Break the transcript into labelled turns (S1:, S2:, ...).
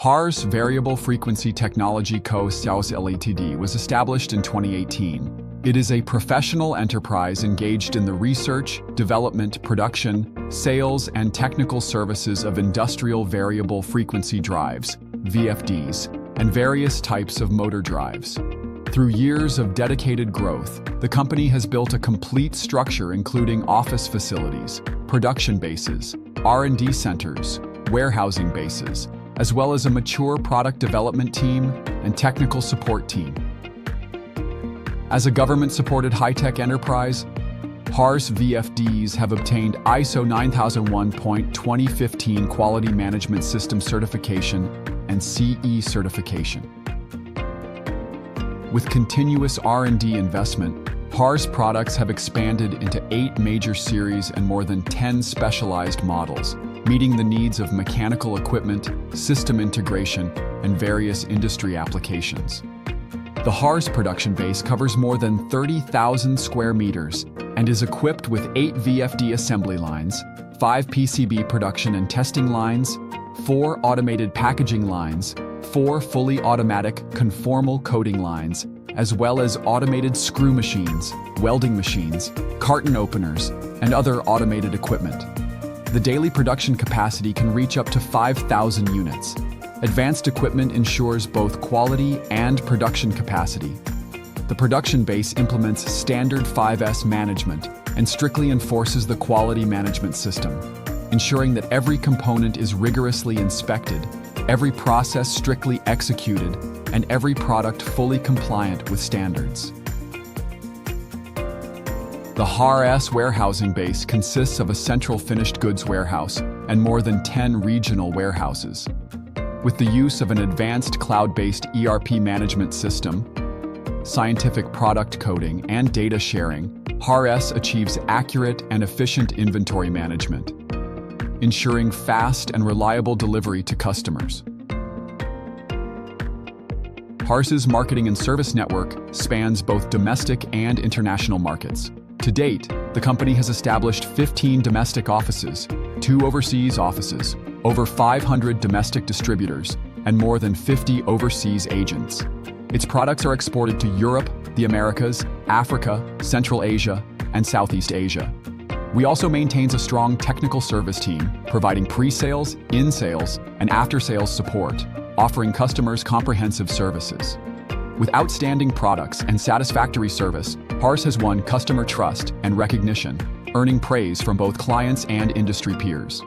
S1: HARS Variable Frequency Technology Co. Ltd. was established in 2018. It is a professional enterprise engaged in the research, development, production, sales, and technical services of industrial variable frequency drives, VFDs, and various types of motor drives. Through years of dedicated growth, the company has built a complete structure including office facilities, production bases, R&D centers, warehousing bases, as well as a mature product development team and technical support team. As a government-supported high-tech enterprise, HARS VFDs have obtained ISO 9001:2015 Quality Management System certification and CE certification. With continuous R&D investment, HARS products have expanded into 8 major series and more than 10 specialized models, meeting the needs of mechanical equipment, system integration, and various industry applications. The HARS production base covers more than 30,000 square meters and is equipped with 8 VFD assembly lines, 5 PCB production and testing lines, 4 automated packaging lines, 4 fully automatic conformal coating lines, as well as automated screw machines, welding machines, carton openers, and other automated equipment. The daily production capacity can reach up to 5,000 units. Advanced equipment ensures both quality and production capacity. The production base implements standard 5S management and strictly enforces the quality management system, ensuring that every component is rigorously inspected, every process strictly executed, and every product fully compliant with standards. The HARS warehousing base consists of a central finished goods warehouse and more than 10 regional warehouses. With the use of an advanced cloud-based ERP management system, scientific product coding, and data sharing, HARS achieves accurate and efficient inventory management, ensuring fast and reliable delivery to customers. HARS's marketing and service network spans both domestic and international markets. To date, the company has established 15 domestic offices, 2 overseas offices, over 500 domestic distributors, and more than 50 overseas agents. Its products are exported to Europe, the Americas, Africa, Central Asia, and Southeast Asia. We also maintains a strong technical service team, providing pre-sales, in-sales, and after-sales support, offering customers comprehensive services. With outstanding products and satisfactory service, HARS has won customer trust and recognition, earning praise from both clients and industry peers.